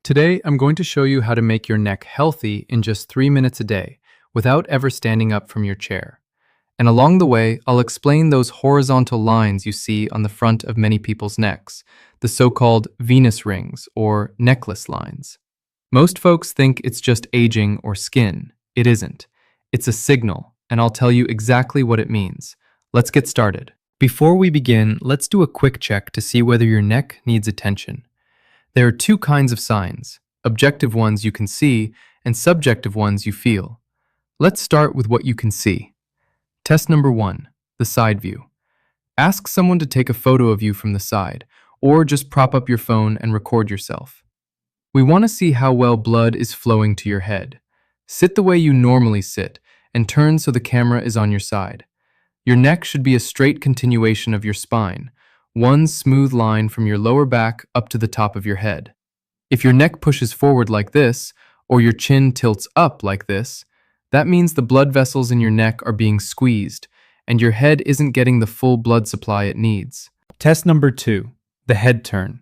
Today, I'm going to show you how to make your neck healthy in just 3 minutes a day without ever standing up from your chair. And along the way, I'll explain those horizontal lines you see on the front of many people's necks, the so-called Venus rings or necklace lines. Most folks think it's just aging or skin. It isn't. It's a signal, and I'll tell you exactly what it means. Let's get started. Before we begin, let's do a quick check to see whether your neck needs attention. There are two kinds of signs, objective ones you can see and subjective ones you feel. Let's start with what you can see. Test number 1, the side view. Ask someone to take a photo of you from the side, or just prop up your phone and record yourself. We want to see how well blood is flowing to your head. Sit the way you normally sit and turn so the camera is on your side. Your neck should be a straight continuation of your spine, one smooth line from your lower back up to the top of your head. If your neck pushes forward like this, or your chin tilts up like this, that means the blood vessels in your neck are being squeezed, and your head isn't getting the full blood supply it needs. Test number 2, the head turn.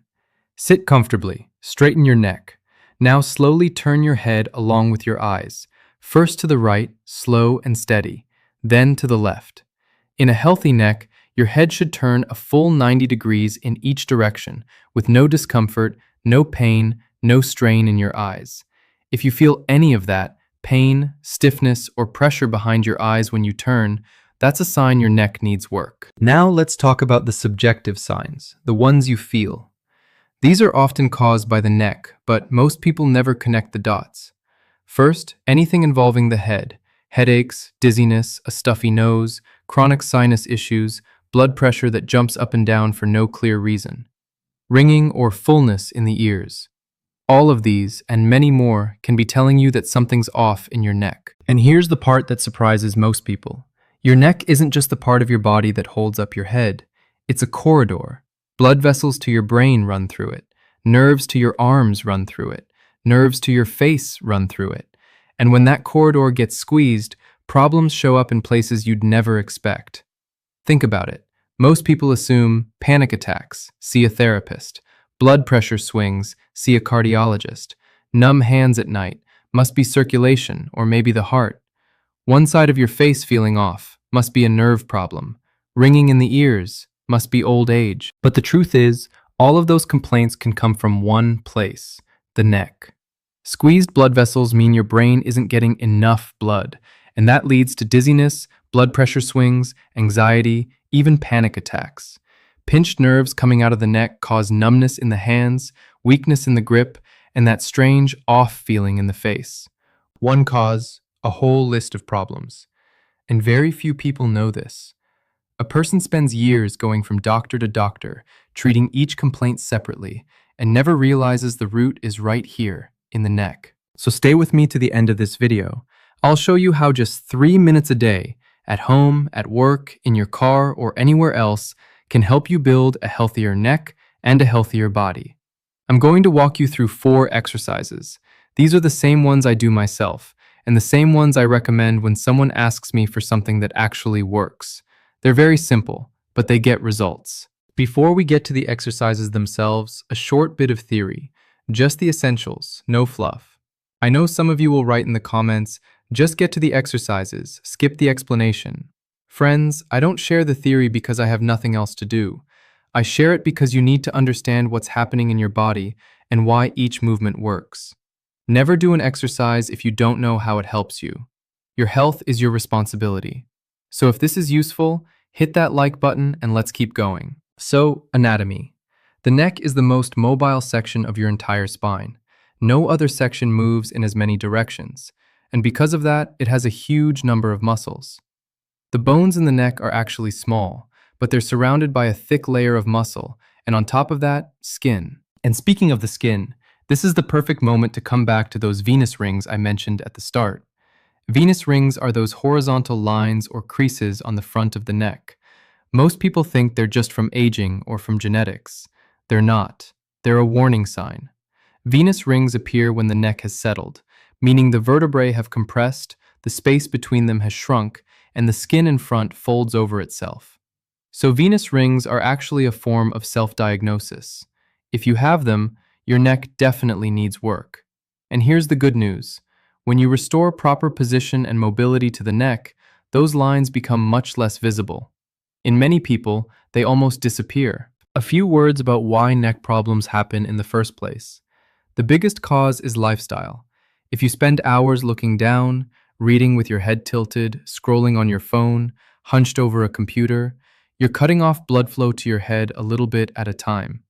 Sit comfortably, straighten your neck. Now slowly turn your head along with your eyes, first to the right, slow and steady, then to the left. In a healthy neck, your head should turn a full 90 degrees in each direction, with no discomfort, no pain, no strain in your eyes. If you feel any of that, pain, stiffness, or pressure behind your eyes when you turn, that's a sign your neck needs work. Now let's talk about the subjective signs, the ones you feel. These are often caused by the neck, but most people never connect the dots. First, anything involving the head, headaches, dizziness, a stuffy nose, chronic sinus issues, blood pressure that jumps up and down for no clear reason, ringing or fullness in the ears. All of these, and many more, can be telling you that something's off in your neck. And here's the part that surprises most people. Your neck isn't just the part of your body that holds up your head. It's a corridor. Blood vessels to your brain run through it. Nerves to your arms run through it. Nerves to your face run through it. And when that corridor gets squeezed, problems show up in places you'd never expect. Think about it. Most people assume panic attacks, see a therapist. Blood pressure swings, see a cardiologist. Numb hands at night, must be circulation or maybe the heart. One side of your face feeling off, must be a nerve problem. Ringing in the ears, must be old age. But the truth is, all of those complaints can come from one place, the neck. Squeezed blood vessels mean your brain isn't getting enough blood, and that leads to dizziness, blood pressure swings, anxiety, even panic attacks. Pinched nerves coming out of the neck cause numbness in the hands, weakness in the grip, and that strange off feeling in the face. One cause, a whole list of problems. And very few people know this. A person spends years going from doctor to doctor, treating each complaint separately, and never realizes the root is right here, in the neck. So stay with me to the end of this video. I'll show you how just 3 minutes a day, at home, at work, in your car, or anywhere else, can help you build a healthier neck and a healthier body. I'm going to walk you through 4 exercises. These are the same ones I do myself, and the same ones I recommend when someone asks me for something that actually works. They're very simple, but they get results. Before we get to the exercises themselves, a short bit of theory. Just the essentials, no fluff. I know some of you will write in the comments, just get to the exercises, skip the explanation. Friends, I don't share the theory because I have nothing else to do. I share it because you need to understand what's happening in your body and why each movement works. Never do an exercise if you don't know how it helps you. Your health is your responsibility. So if this is useful, hit that like button and let's keep going. So, anatomy. The neck is the most mobile section of your entire spine. No other section moves in as many directions. And because of that, it has a huge number of muscles. The bones in the neck are actually small, but they're surrounded by a thick layer of muscle, and on top of that, skin. And speaking of the skin, this is the perfect moment to come back to those Venus rings I mentioned at the start. Venus rings are those horizontal lines or creases on the front of the neck. Most people think they're just from aging or from genetics. They're not. They're a warning sign. Venus rings appear when the neck has settled, meaning the vertebrae have compressed, the space between them has shrunk, and the skin in front folds over itself. So Venus rings are actually a form of self-diagnosis. If you have them, your neck definitely needs work. And here's the good news. When you restore proper position and mobility to the neck, those lines become much less visible. In many people, they almost disappear. A few words about why neck problems happen in the first place. The biggest cause is lifestyle. If you spend hours looking down, reading with your head tilted, scrolling on your phone, hunched over a computer, you're cutting off blood flow to your head a little bit at a time.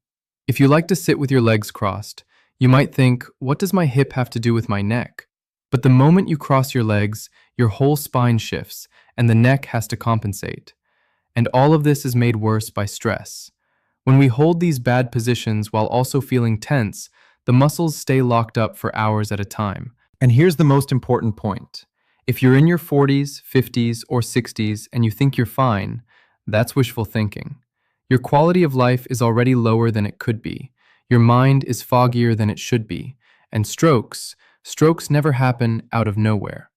If you like to sit with your legs crossed, you might think, what does my hip have to do with my neck? But the moment you cross your legs, your whole spine shifts, and the neck has to compensate. And all of this is made worse by stress. When we hold these bad positions while also feeling tense, the muscles stay locked up for hours at a time. And here's the most important point. If you're in your 40s, 50s, or 60s and you think you're fine, that's wishful thinking. Your quality of life is already lower than it could be. Your mind is foggier than it should be. And strokes never happen out of nowhere.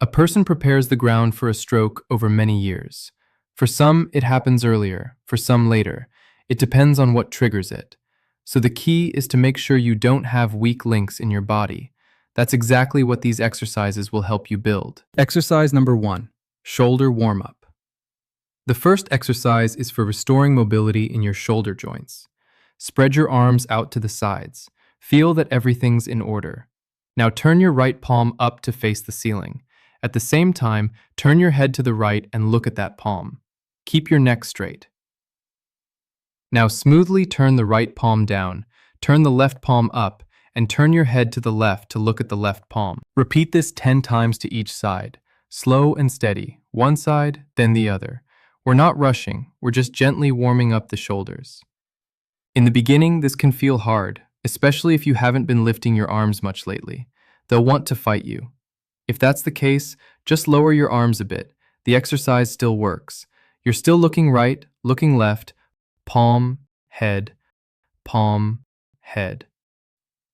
A person prepares the ground for a stroke over many years. For some, it happens earlier, for some later. It depends on what triggers it. So the key is to make sure you don't have weak links in your body. That's exactly what these exercises will help you build. Exercise number 1, shoulder warm-up. The first exercise is for restoring mobility in your shoulder joints. Spread your arms out to the sides. Feel that everything's in order. Now turn your right palm up to face the ceiling. At the same time, turn your head to the right and look at that palm. Keep your neck straight. Now smoothly turn the right palm down, turn the left palm up, and turn your head to the left to look at the left palm. Repeat this 10 times to each side, slow and steady, one side, then the other. We're not rushing, we're just gently warming up the shoulders. In the beginning, this can feel hard, especially if you haven't been lifting your arms much lately. They'll want to fight you. If that's the case, just lower your arms a bit. The exercise still works. You're still looking right, looking left, palm, head,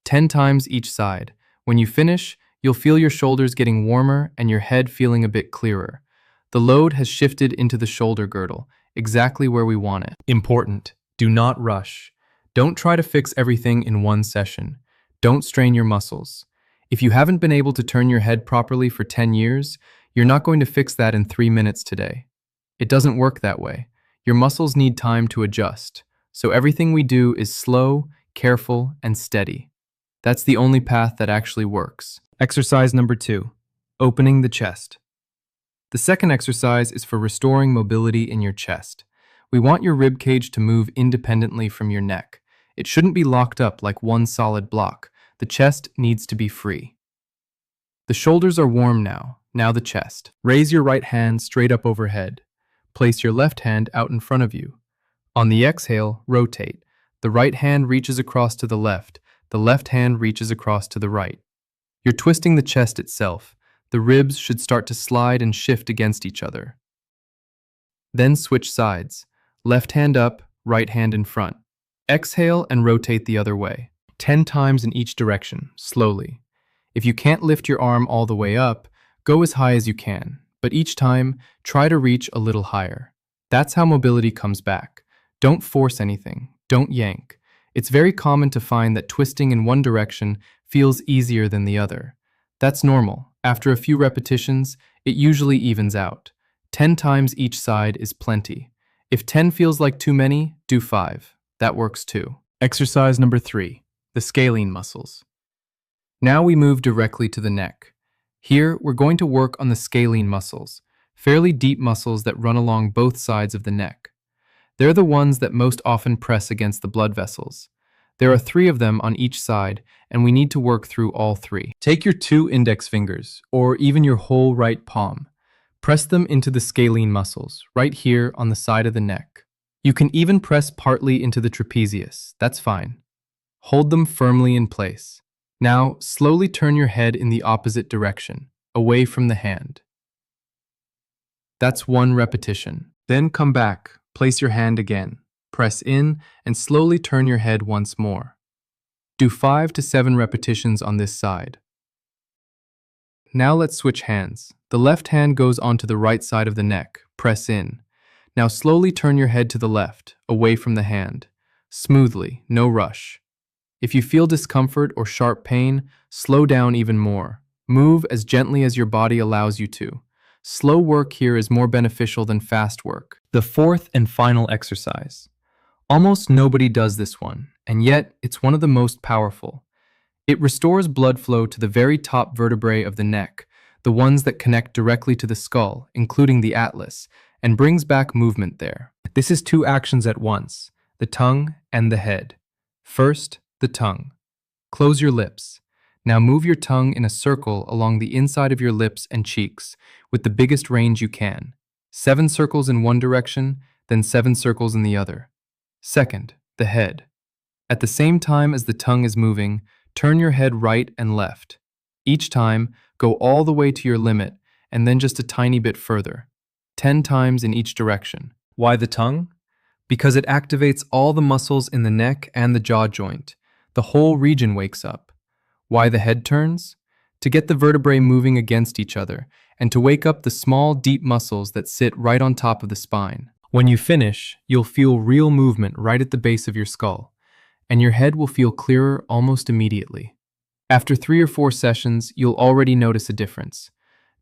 10 times each side. When you finish, you'll feel your shoulders getting warmer and your head feeling a bit clearer. The load has shifted into the shoulder girdle, exactly where we want it. Important, do not rush. Don't try to fix everything in one session. Don't strain your muscles. If you haven't been able to turn your head properly for 10 years, you're not going to fix that in 3 minutes today. It doesn't work that way. Your muscles need time to adjust. So everything we do is slow, careful, and steady. That's the only path that actually works. Exercise number 2, opening the chest. The second exercise is for restoring mobility in your chest. We want your rib cage to move independently from your neck. It shouldn't be locked up like one solid block. The chest needs to be free. The shoulders are warm now. Now the chest. Raise your right hand straight up overhead. Place your left hand out in front of you. On the exhale, rotate. The right hand reaches across to the left hand reaches across to the right. You're twisting the chest itself. The ribs should start to slide and shift against each other. Then switch sides. Left hand up, right hand in front. Exhale and rotate the other way. 10 times in each direction, slowly. If you can't lift your arm all the way up, go as high as you can, but each time, try to reach a little higher. That's how mobility comes back. Don't force anything. Don't yank. It's very common to find that twisting in one direction feels easier than the other. That's normal. After a few repetitions, it usually evens out. 10 times each side is plenty. If 10 feels like too many, do 5. That works too. Exercise number 3, the scalene muscles. Now we move directly to the neck. Here, we're going to work on the scalene muscles, fairly deep muscles that run along both sides of the neck. They're the ones that most often press against the blood vessels. There are 3 of them on each side, and we need to work through all 3. Take your 2 index fingers, or even your whole right palm. Press them into the scalene muscles, right here on the side of the neck. You can even press partly into the trapezius. That's fine. Hold them firmly in place. Now, slowly turn your head in the opposite direction, away from the hand. That's 1 repetition. Then come back, place your hand again, press in, and slowly turn your head once more. Do 5 to 7 repetitions on this side. Now let's switch hands. The left hand goes onto the right side of the neck, press in. Now slowly turn your head to the left, away from the hand. Smoothly, no rush. If you feel discomfort or sharp pain, slow down even more. Move as gently as your body allows you to. Slow work here is more beneficial than fast work. The fourth and final exercise. Almost nobody does this one, and yet it's one of the most powerful. It restores blood flow to the very top vertebrae of the neck, the ones that connect directly to the skull, including the atlas, and brings back movement there. This is two actions at once, the tongue and the head. First, the tongue. Close your lips. Now move your tongue in a circle along the inside of your lips and cheeks with the biggest range you can. 7 circles in one direction, then 7 circles in the other. Second, the head. At the same time as the tongue is moving, turn your head right and left. Each time, go all the way to your limit and then just a tiny bit further. 10 times in each direction. Why the tongue? Because it activates all the muscles in the neck and the jaw joint. The whole region wakes up. Why the head turns? To get the vertebrae moving against each other and to wake up the small, deep muscles that sit right on top of the spine. When you finish, you'll feel real movement right at the base of your skull, and your head will feel clearer almost immediately. After 3 or 4 sessions, you'll already notice a difference.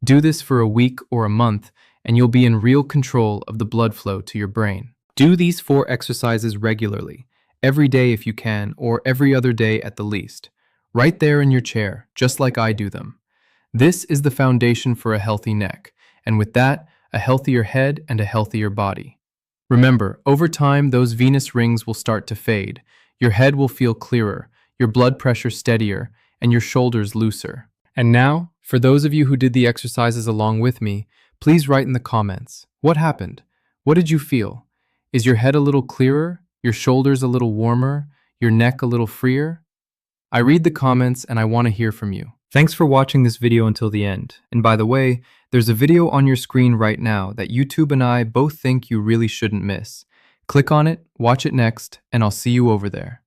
Do this for a week or a month, and you'll be in real control of the blood flow to your brain. Do these 4 exercises regularly, every day if you can, or every other day at the least, right there in your chair, just like I do them. This is the foundation for a healthy neck, and with that, a healthier head and a healthier body. Remember, over time, those venous rings will start to fade. Your head will feel clearer, your blood pressure steadier, and your shoulders looser. And now, for those of you who did the exercises along with me, please write in the comments. What happened? What did you feel? Is your head a little clearer? Your shoulders a little warmer? Your neck a little freer? I read the comments and I want to hear from you. Thanks for watching this video until the end. And by the way, there's a video on your screen right now that YouTube and I both think you really shouldn't miss. Click on it, watch it next, and I'll see you over there.